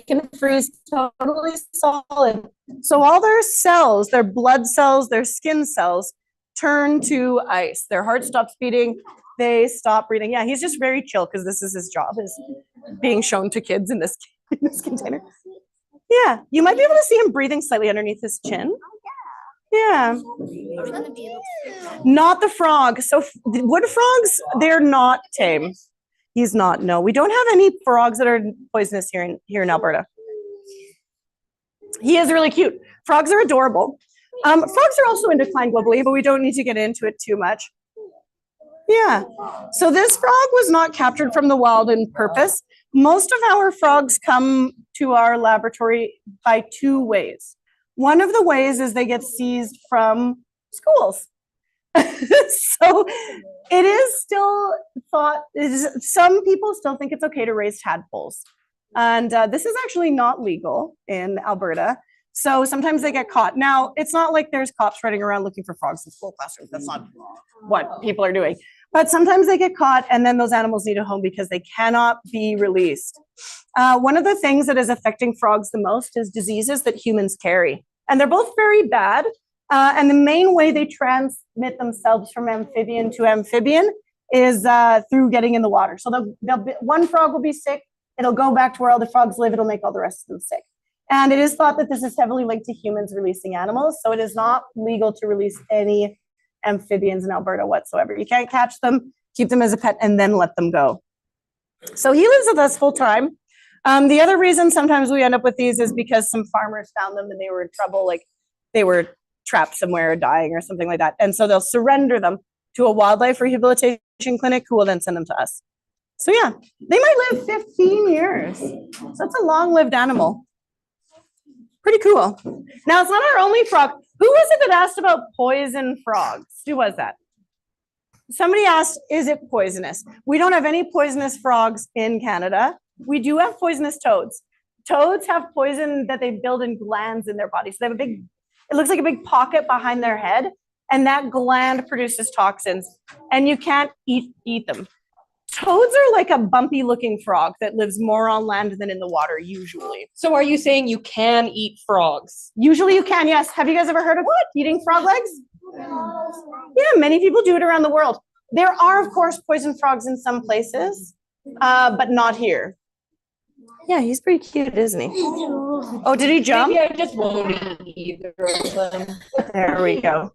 can freeze totally solid. So all their cells, their blood cells, their skin cells, turn to ice. Their heart stops beating, they stop breathing. Yeah, he's just very chill because this is his job, is being shown to kids in this container. Yeah, you might be able to see him breathing slightly underneath his chin. Yeah. Not the frog. So wood frogs, they're not tame. He's not. No, we don't have any frogs that are poisonous here in Alberta. He is really cute. Frogs are adorable. Frogs are also in decline globally, but we don't need to get into it too much. Yeah. So this frog was not captured from the wild on purpose. Most of our frogs come to our laboratory by two ways. One of the ways is they get seized from schools. So it is still thought, some people still think it's okay to raise tadpoles. And this is actually not legal in Alberta. So sometimes they get caught. Now, it's not like there's cops running around looking for frogs in school classrooms. That's not what people are doing. But sometimes they get caught and then those animals need a home because they cannot be released. One of the things that is affecting frogs the most is diseases that humans carry. And they're both very bad. And the main way they transmit themselves from amphibian to amphibian is through getting in the water. So one frog will be sick. It'll go back to where all the frogs live. It'll make all the rest of them sick. And it is thought that this is heavily linked to humans releasing animals. So it is not legal to release any amphibians in Alberta whatsoever. You can't catch them, keep them as a pet, and then let them go. So he lives with us full time. The other reason sometimes we end up with these is because some farmers found them and they were in trouble, like they were trapped somewhere or dying or something like that. And so they'll surrender them to a wildlife rehabilitation clinic who will then send them to us. So yeah, they might live 15 years. So that's a long-lived animal. Pretty cool. Now, it's not our only frog. Who was it that asked about poison frogs? Who was that? Somebody asked, is it poisonous? We don't have any poisonous frogs in Canada. We do have poisonous toads. Toads have poison that they build in glands in their body. So they have a big, it looks like a big pocket behind their head, and that gland produces toxins, and you can't eat them. Toads are like a bumpy looking frog that lives more on land than in the water, usually. So are you saying you can eat frogs? Usually you can, yes. Have you guys ever heard of eating frog legs? Yeah, many people do it around the world. There are, of course, poison frogs in some places, but not here. Yeah, he's pretty cute, isn't he? Oh, did he jump? Maybe I just won't eat either of them. There we go.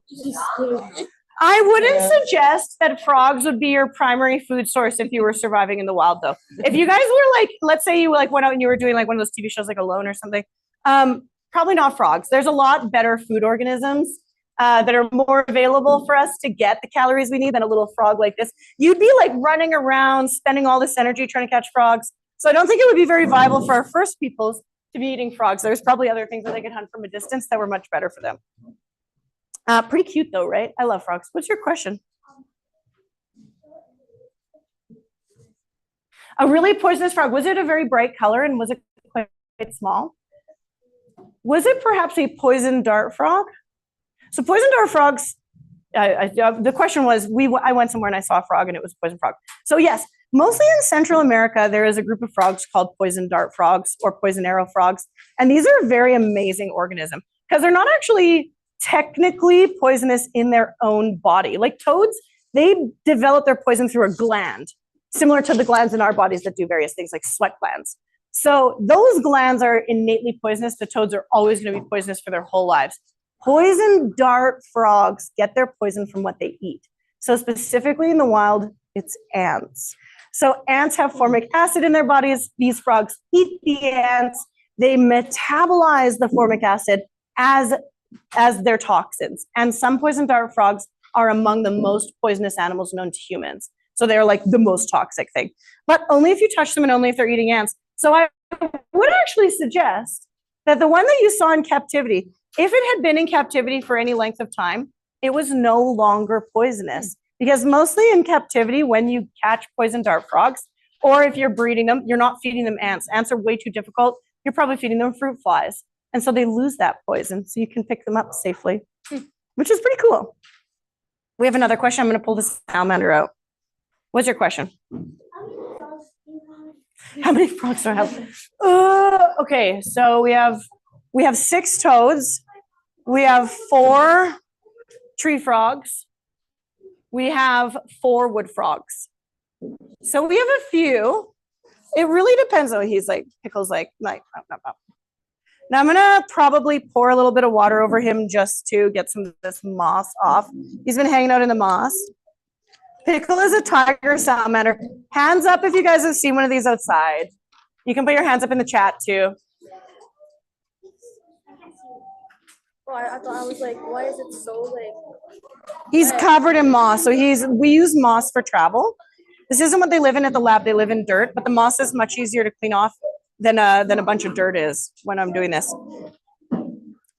I wouldn't suggest that frogs would be your primary food source if you were surviving in the wild, though. If you guys were like, let's say you like went out and you were doing like one of those TV shows like Alone or something, probably not frogs. There's a lot better food organisms that are more available for us to get the calories we need than a little frog like this. You'd be like running around, spending all this energy trying to catch frogs. So I don't think it would be very viable for our first peoples to be eating frogs. There's probably other things that they could hunt from a distance that were much better for them. Pretty cute though, right? I love frogs. What's your question? A really poisonous frog. Was it a very bright color and was it quite small? Was it perhaps a poison dart frog? So poison dart frogs, the question was, I went somewhere and I saw a frog and it was a poison frog. So yes, mostly in Central America, there is a group of frogs called poison dart frogs or poison arrow frogs. And these are a very amazing organism because they're not actually technically poisonous in their own body. Like toads, they develop their poison through a gland, similar to the glands in our bodies that do various things like sweat glands. So those glands are innately poisonous. The toads are always going to be poisonous for their whole lives. Poison dart frogs get their poison from what they eat. So specifically in the wild, it's ants. So ants have formic acid in their bodies. These frogs eat the ants. They metabolize the formic acid as their toxins. And some poison dart frogs are among the most poisonous animals known to humans. So they're like the most toxic thing, but only if you touch them and only if they're eating ants. So I would actually suggest that the one that you saw in captivity, if it had been in captivity for any length of time, it was no longer poisonous, because mostly in captivity, when you catch poison dart frogs, or if you're breeding them, you're not feeding them ants. Ants are way too difficult. You're probably feeding them fruit flies. And so they lose that poison, so you can pick them up safely, which is pretty cool. We have another question. I'm going to pull this salamander out. What's your question? How many frogs do I have? Okay, so we have 6 toads. We have 4 tree frogs. We have 4 wood frogs. So we have a few. It really depends on what he's like. Pickle's like. Now I'm gonna probably pour a little bit of water over him just to get some of this moss off. He's been hanging out in the moss. Pickle is a tiger salamander. Hands up if you guys have seen one of these outside. You can put your hands up in the chat too. Oh, I thought I was like, why is it so like He's covered in moss. So we use moss for travel. This isn't what they live in at the lab. They live in dirt, but the moss is much easier to clean off than a bunch of dirt is when I'm doing this.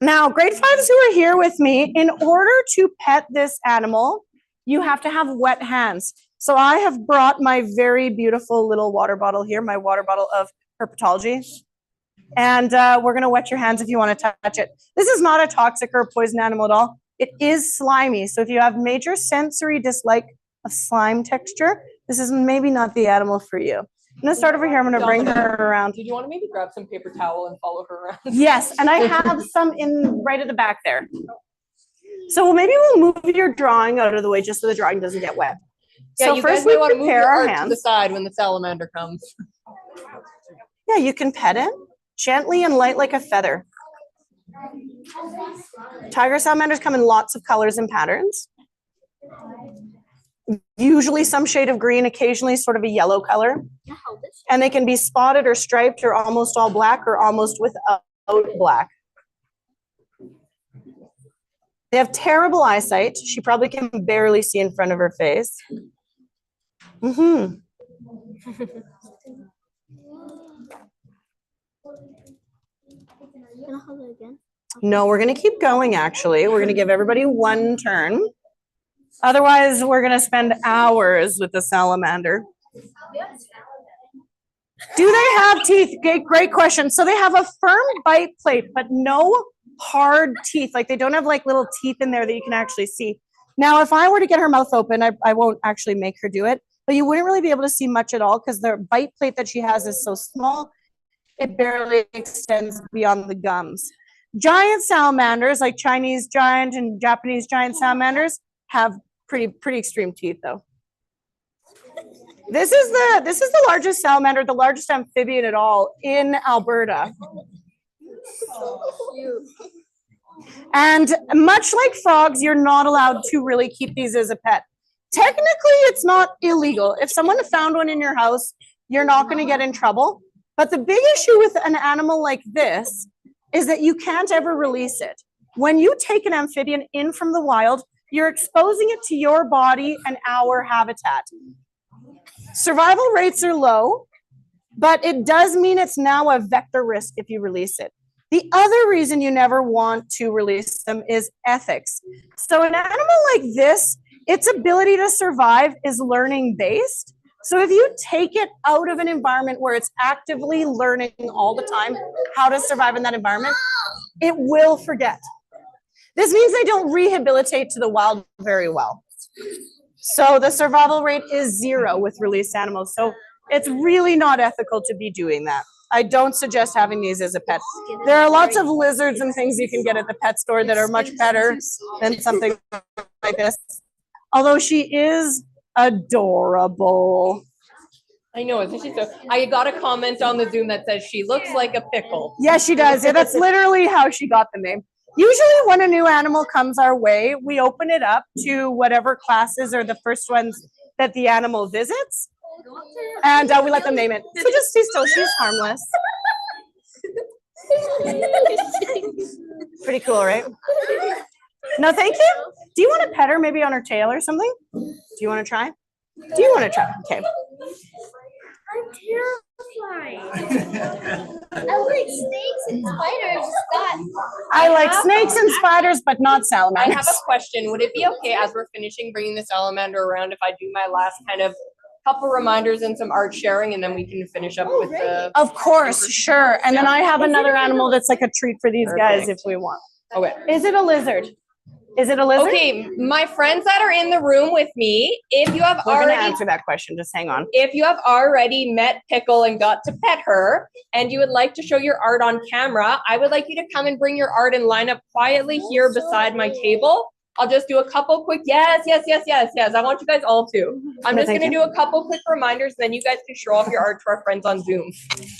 Now, grade 5s who are here with me, in order to pet this animal, you have to have wet hands. So I have brought my very beautiful little water bottle here, my water bottle of herpetology. And we're gonna wet your hands if you wanna touch it. This is not a toxic or poison animal at all. It is slimy. So if you have major sensory dislike of slime texture, this is maybe not the animal for you. I'm gonna start over here. I'm gonna bring her around. Did you want to maybe grab some paper towel and follow her around? Yes, and I have some in right at the back there. So maybe we'll move your drawing out of the way just so the drawing doesn't get wet. Yeah, so you first guys may we want to move prepare your our art hands. to the side when the salamander comes. Yeah, you can pet it gently and light like a feather. Tiger salamanders come in lots of colors and patterns. Usually some shade of green, occasionally sort of a yellow color. And they can be spotted or striped or almost all black or almost without black. They have terrible eyesight. She probably can barely see in front of her face. No, we're going to keep going, actually. We're going to give everybody one turn. Otherwise, we're going to spend hours with the salamander. Do they have teeth? Great question. So they have a firm bite plate, but no hard teeth. Like they don't have like little teeth in there that you can actually see. Now, if I were to get her mouth open, I won't actually make her do it, but you wouldn't really be able to see much at all because the bite plate that she has is so small, it barely extends beyond the gums. Giant salamanders, like Chinese giant and Japanese giant salamanders, have pretty extreme teeth though. This is the largest salamander, the largest amphibian at all in Alberta. And much like frogs, you're not allowed to really keep these as a pet. Technically, it's not illegal. If someone found one in your house, you're not going to get in trouble. But the big issue with an animal like this is that you can't ever release it. When you take an amphibian in from the wild, you're exposing it to your body and our habitat. Survival rates are low, but it does mean it's now a vector risk if you release it. The other reason you never want to release them is ethics. So an animal like this, its ability to survive is learning based. So if you take it out of an environment where it's actively learning all the time how to survive in that environment, it will forget. This means they don't rehabilitate to the wild very well. So the survival rate is 0 with released animals. So it's really not ethical to be doing that. I don't suggest having these as a pet. There are lots of lizards and things you can get at the pet store that are much better than something like this. Although she is adorable. I know, isn't she so? I got a comment on the Zoom that says she looks like a pickle. Yeah, she does. Yeah, that's literally how she got the name. Usually when a new animal comes our way, we open it up to whatever classes are the first ones that the animal visits. And we let them name it. So just stay still, she's harmless. Pretty cool, right? No, thank you. Do you want to pet her maybe on her tail or something? Do you want to try? Do you want to try? Okay. I'm terrified. I like snakes and spiders. I like snakes and spiders, but not I salamanders. have a question. Would it be okay as we're finishing bringing the salamander around if I do my last kind of couple reminders and some art sharing, and then we can finish up with the... Of course, sure. And then I have another animal that's like a treat for these guys if we want. Okay. Is it a lizard? Is it a lizard? Okay, my friends that are in the room with me, if you have We're going to already... answer that question. Just hang on. If you have already met Pickle and got to pet her, and you would like to show your art on camera, I would like you to come and bring your art and line up quietly here beside my table. I'll just do a couple quick, yes. I want you guys all to. I'm just going to do a couple quick reminders, and then you guys can show off your art to our friends on Zoom.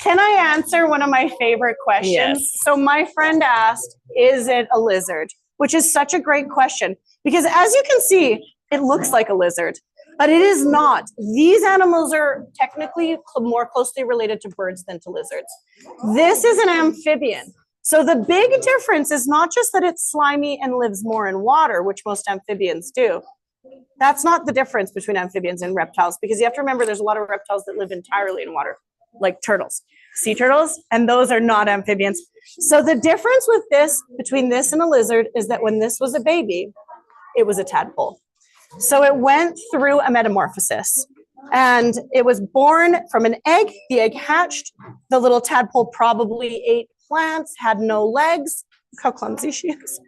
Can I answer one of my favorite questions? Yes. So my friend asked, is it a lizard? Which is such a great question, because as you can see, it looks like a lizard, but it is not. These animals are technically more closely related to birds than to lizards. This is an amphibian. So the big difference is not just that it's slimy and lives more in water, which most amphibians do. That's not the difference between amphibians and reptiles, because you have to remember there's a lot of reptiles that live entirely in water, like turtles, sea turtles, and those are not amphibians. So the difference with this, between this and a lizard, is that when this was a baby, it was a tadpole. So it went through a metamorphosis, and it was born from an egg. The egg hatched. The little tadpole probably ate plants, had no legs. Look how clumsy she is.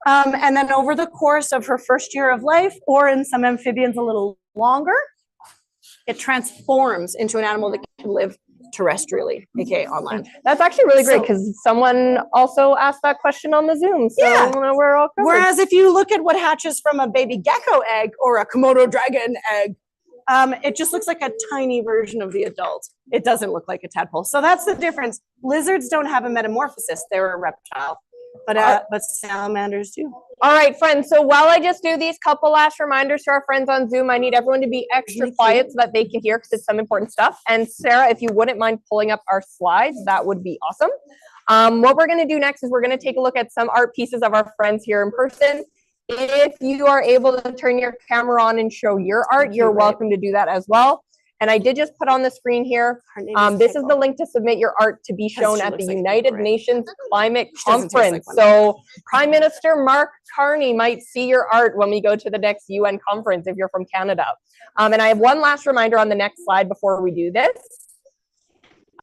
And then over the course of her first year of life, or in some amphibians a little longer, it transforms into an animal that can live terrestrially, aka on land. That's actually really great So- because someone also asked that question on the Zoom. So Yeah. we're all covered. Whereas if you look at what hatches from a baby gecko egg or a Komodo dragon egg, it just looks like a tiny version of the adult. It doesn't look like a tadpole. So that's the difference. Lizards don't have a metamorphosis. They're a reptile, but salamanders do. All right, friends. So while I just do these couple last reminders to our friends on Zoom, I need everyone to be extra quiet so that they can hear because it's some important stuff. And Sarah, if you wouldn't mind pulling up our slides, that would be awesome. What we're going to do next is we're going to take a look at some art pieces of our friends here in person. If you are able to turn your camera on and show your art, you're welcome to do that as well. And I did just put on the screen here. This is the link to submit your art to be shown at the United Nations Climate Conference. So Prime Minister Mark Carney might see your art when we go to the next UN conference if you're from Canada. And I have one last reminder on the next slide before we do this.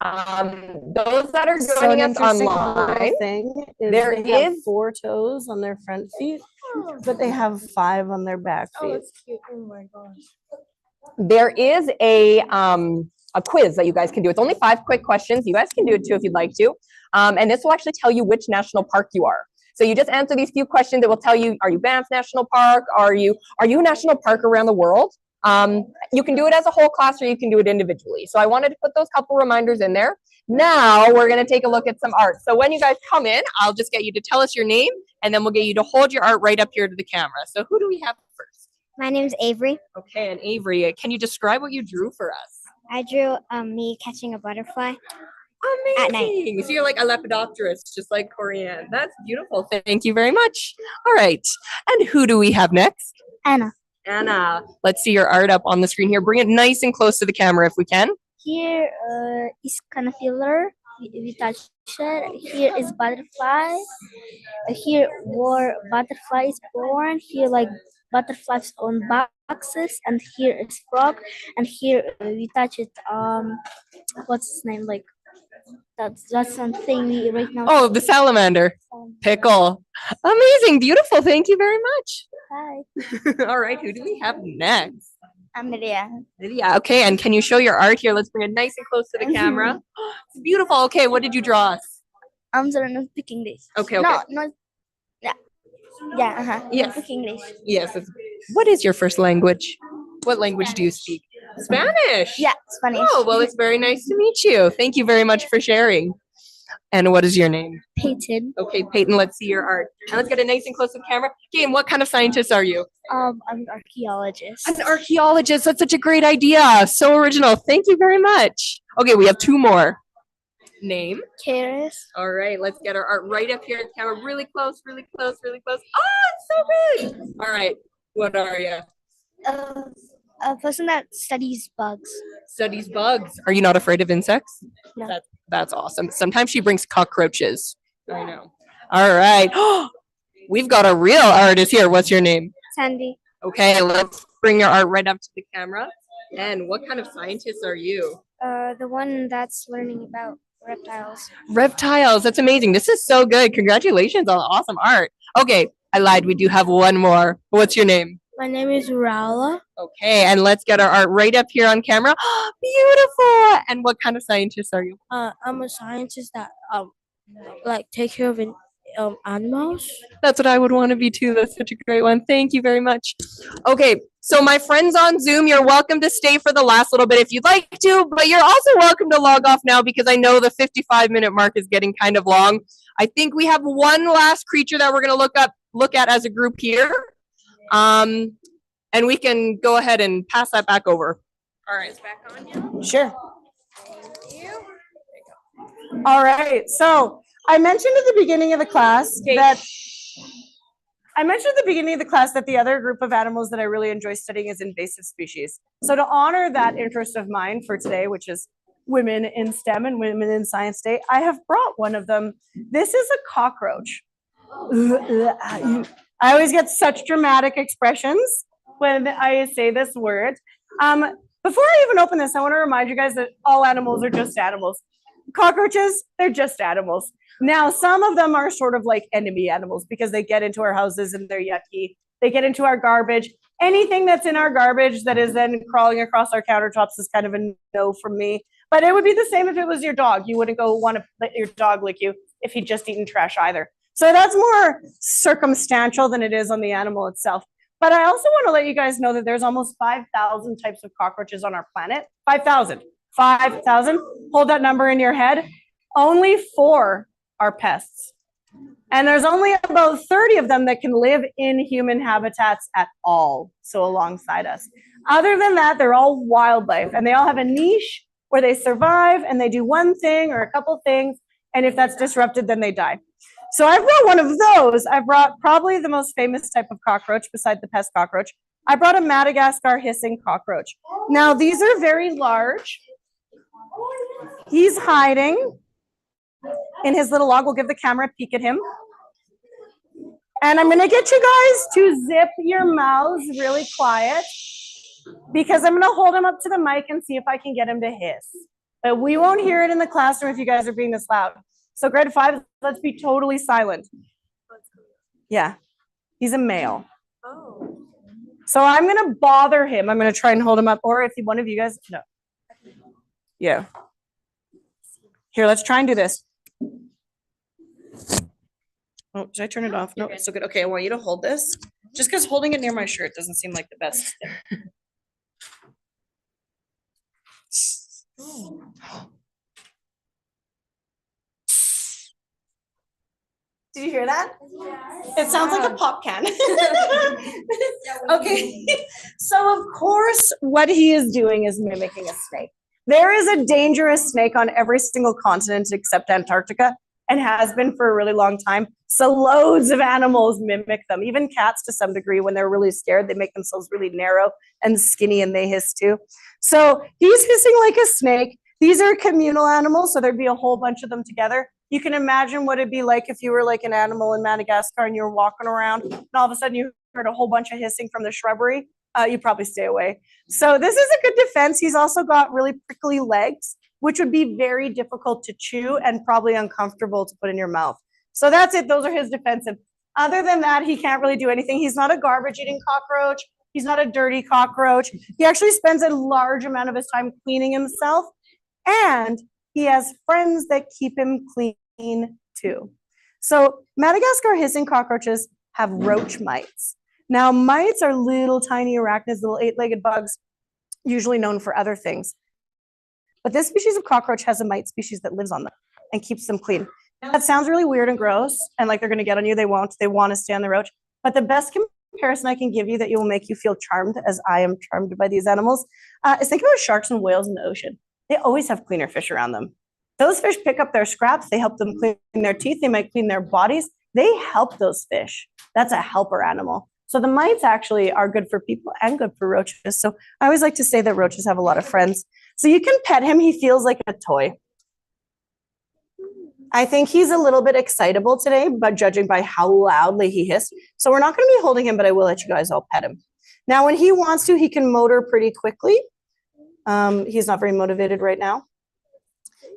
Those that are joining us online, there is 4 toes on their front feet, but they have 5 on their back feet. Oh, that's cute. Oh my gosh. there is a quiz that you guys can do. It's only 5 quick questions. You guys can do it too if you'd like to. And this will actually tell you which national park you are. So you just answer these few questions. It will tell you, are you Banff National Park? Are you a national park around the world? You can do it as a whole class or you can do it individually. So I wanted to put those couple reminders in there. Now we're going to take a look at some art. So when you guys come in, I'll just get you to tell us your name and then we'll get you to hold your art right up here to the camera. So who do we have first? My name's Avery. Okay, and Avery, can you describe what you drew for us? I drew me catching a butterfly. At night. Amazing. So you're like a lepidopterist, just like Corrianne. That's beautiful. Thank you very much. All right. And who do we have next? Anna. Anna. Let's see your art up on the screen here. Bring it nice and close to the camera if we can. Here is caterpillar. We touched it. Here is butterfly. Here where butterfly is born. Here like butterflies on boxes. And here is frog. And here we touch it. What's its name? Like that's something we right now. Oh, the salamander. Pickle. Amazing. Beautiful. Thank you very much. Hi. All right. Who do we have next? I'm Lydia. Lydia. Okay. And can you show your art here? Let's bring it nice and close to the camera. It's beautiful. Okay. What did you draw us? I'm sorry, not speaking English. Okay. Okay. No. Yeah. Yes. Speak English. Yes. What is your first language? What language do you speak? Spanish. Yeah, Spanish. Oh, well, it's very nice to meet you. Thank you very much for sharing. And what is your name? Peyton. Okay, Peyton, let's see your art. And let's get it nice and close to the camera. Okay, and what kind of scientist are you? I'm an archaeologist. An archaeologist. That's such a great idea. So original. Thank you very much. Okay, we have 2 more. Name? Karis. All right, let's get our art right up here at the camera. Really close, really close, really close. Oh, it's so good. All right, what are you? A person that studies bugs. Studies bugs. Are you not afraid of insects? No. That's awesome. Sometimes she brings cockroaches. I know. All right. We've got a real artist here. What's your name? Sandy. Okay, let's bring your art right up to the camera. And what kind of scientist are you? The one that's learning about reptiles. Reptiles. That's amazing. This is so good. Congratulations on awesome art. Okay, I lied. We do have one more. What's your name? My name is Raula. Okay, and let's get our art right up here on camera. Beautiful. And what kind of scientist are you? I'm a scientist that like take care of animals. That's what I would want to be too. That's such a great one. Thank you very much. Okay, so my friends on Zoom, you're welcome to stay for the last little bit if you'd like to, but you're also welcome to log off now because I know the 55-minute mark is getting kind of long. I think we have one last creature that we're going to look at as a group here. And we can go ahead and pass that back over. All right, it's back on you. Sure. All right. So I mentioned at the beginning of the class that the other group of animals that I really enjoy studying is invasive species. So to honor that interest of mine for today, which is Women in STEM and Women in Science Day, I have brought one of them. This is a cockroach. I always get such dramatic expressions when I say this word. Before I even open this, I want to remind you guys that all animals are just animals. Cockroaches, they're just animals. Now, some of them are sort of like enemy animals because they get into our houses and they're yucky. They get into our garbage. Anything that's in our garbage that is then crawling across our countertops is kind of a no from me. But it would be the same if it was your dog. You wouldn't go want to let your dog lick you if he'd just eaten trash either. So that's more circumstantial than it is on the animal itself. But I also want to let you guys know that there's almost 5,000 types of cockroaches on our planet. 5,000. 5,000. Hold that number in your head. Only 4 are pests. And there's only about 30 of them that can live in human habitats at all, so alongside us. Other than that, they're all wildlife, and they all have a niche where they survive and they do one thing or a couple things, and if that's disrupted, then they die. So I brought one of those. I brought probably the most famous type of cockroach beside the pest cockroach. I brought a Madagascar hissing cockroach. Now, these are very large. He's hiding in his little log. We'll give the camera a peek at him. And I'm gonna get you guys to zip your mouths really quiet because I'm gonna hold him up to the mic and see if I can get him to hiss. But we won't hear it in the classroom if you guys are being this loud. So grade 5, let's be totally silent. Yeah, he's a male. Oh. So I'm gonna bother him. I'm gonna try and hold him up, or if one of you guys, no. Yeah. Here, let's try and do this. Oh, did I turn it off? No, it's still good. Okay, I want you to hold this. Just because holding it near my shirt doesn't seem like the best thing. Did you hear that? It sounds like a pop can. Okay, so of course, what he is doing is mimicking a snake. There is a dangerous snake on every single continent except Antarctica, and has been for a really long time. So loads of animals mimic them, even cats to some degree. When they're really scared, they make themselves really narrow and skinny, and they hiss too. So he's hissing like a snake. These are communal animals, so there'd be a whole bunch of them together. You can imagine what it'd be like if you were like an animal in Madagascar and you were walking around and all of a sudden you heard a whole bunch of hissing from the shrubbery. You'd probably stay away. So this is a good defense. He's also got really prickly legs, which would be very difficult to chew and probably uncomfortable to put in your mouth. So that's it. Those are his defensive. Other than that, he can't really do anything. He's not a garbage eating cockroach. He's not a dirty cockroach. He actually spends a large amount of his time cleaning himself, and he has friends that keep him clean too. So Madagascar hissing cockroaches have roach mites. Now, mites are little tiny arachnids, little 8-legged bugs, usually known for other things. But this species of cockroach has a mite species that lives on them and keeps them clean. Now, that sounds really weird and gross, and like they're going to get on you. They won't. They want to stay on the roach. But the best comparison I can give you that will make you feel charmed, as I am charmed by these animals, is think about sharks and whales in the ocean. They always have cleaner fish around them. Those fish pick up their scraps. They help them clean their teeth. They might clean their bodies. They help those fish. That's a helper animal. So the mites actually are good for people and good for roaches. So I always like to say that roaches have a lot of friends. So you can pet him. He feels like a toy. I think he's a little bit excitable today, but judging by how loudly he hissed. So we're not going to be holding him, but I will let you guys all pet him. Now, when he wants to, he can motor pretty quickly. He's not very motivated right now.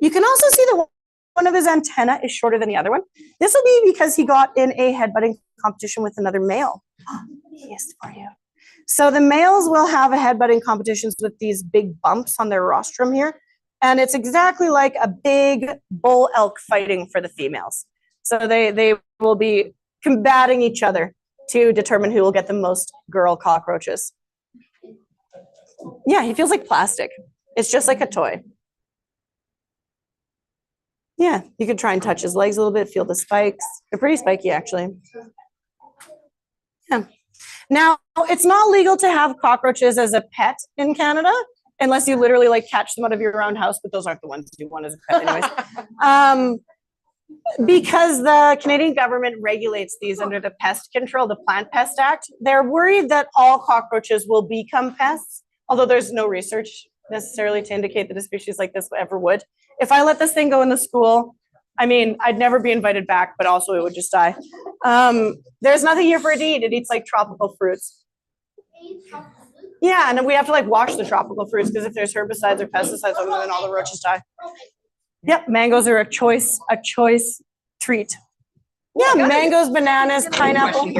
You can also see that one of his antennae is shorter than the other one. This will be because he got in a headbutting competition with another male. He hissed for you. So the males will have a headbutting competitions with these big bumps on their rostrum here. And it's exactly like a big bull elk fighting for the females. So they will be combating each other to determine who will get the most girl cockroaches. Yeah, he feels like plastic. It's just like a toy. Yeah, you could try and touch his legs a little bit, feel the spikes. They're pretty spiky, actually. Yeah. Now, it's not legal to have cockroaches as a pet in Canada, unless you literally like catch them out of your own house, but those aren't the ones you want as a pet anyways. Because the Canadian government regulates these under the Pest Control, the Plant Pest Act, they're worried that all cockroaches will become pests, although there's no research necessarily to indicate that a species like this ever would. If I let this thing go in the school, I mean, I'd never be invited back, but also it would just die. There's nothing here for it to eat. It eats like tropical fruits. Yeah, and then we have to like wash the tropical fruits because if there's herbicides or pesticides on them, then all the roaches die. Yep, mangoes are a choice treat. Yeah, mangoes, bananas, pineapple.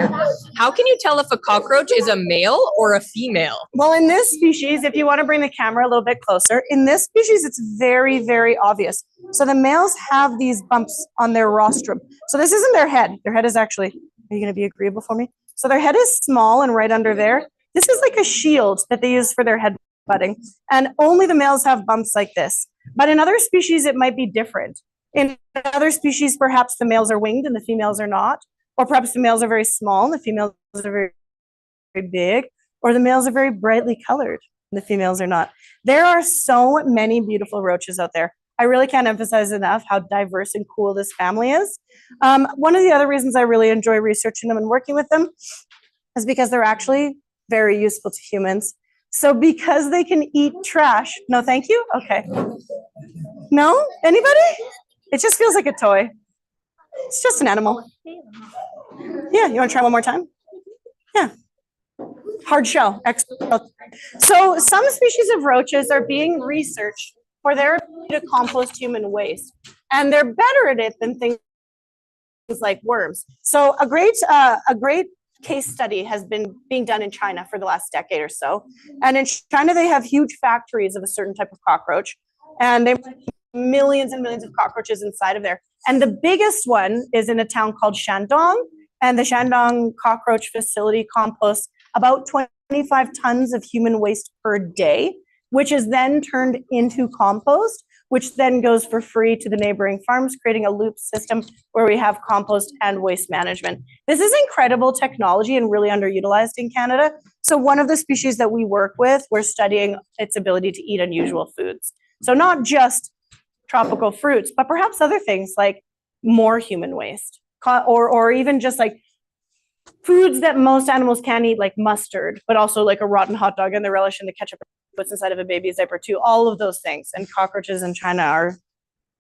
How can you tell if a cockroach is a male or a female? Well, in this species, if you want to bring the camera a little bit closer, in this species, it's very, very obvious. So the males have these bumps on their rostrum. So this isn't their head. Their head is actually, are you going to be agreeable for me? So their head is small and right under there. This is like a shield that they use for their head butting. And only the males have bumps like this. But in other species, it might be different. In other species, perhaps the males are winged and the females are not. Or perhaps the males are very small and the females are very, very big. Or the males are very brightly colored and the females are not. There are so many beautiful roaches out there. I really can't emphasize enough how diverse and cool this family is. One of the other reasons I really enjoy researching them and working with them is because they're actually very useful to humans. So because they can eat trash, no thank you? Okay. No? Anybody? It just feels like a toy. It's just an animal. Yeah, you want to try one more time? Yeah. Hard shell. So some species of roaches are being researched for their ability to compost human waste. And they're better at it than things like worms. So a great case study has been being done in China for the last decade or so. And in China, they have huge factories of a certain type of cockroach. And they have millions and millions of cockroaches inside of there. And the biggest one is in a town called Shandong. And the Shandong cockroach facility composts about 25 tons of human waste per day, which is then turned into compost, which then goes for free to the neighboring farms, creating a loop system where we have compost and waste management. This is incredible technology and really underutilized in Canada. So one of the species that we work with, we're studying its ability to eat unusual foods. So not just tropical fruits, but perhaps other things like more human waste, or even just like foods that most animals can eat, like mustard, but also like a rotten hot dog and the relish and the ketchup puts inside of a baby's diaper too. All of those things. And cockroaches in China are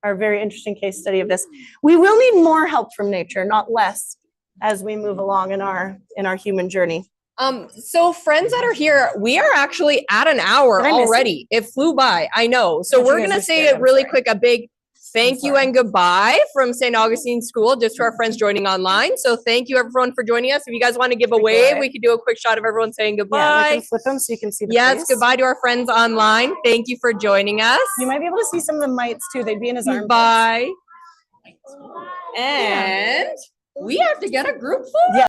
a very interesting case study of this. We will need more help from nature, not less, as we move along in our human journey. So friends that are here, we are actually at an hour already. It flew by, I know. So we're going to say it really quick, a big thank you and goodbye from St. Augustine School, just to our friends joining online. So thank you everyone for joining us. If you guys want to give a wave, we could do a quick shot of everyone saying goodbye. Yeah, we can flip them so you can see the face. Goodbye to our friends online. Thank you for joining us. You might be able to see some of the mites too. They'd be in his armpits. Goodbye. And we have to get a group photo. Yeah.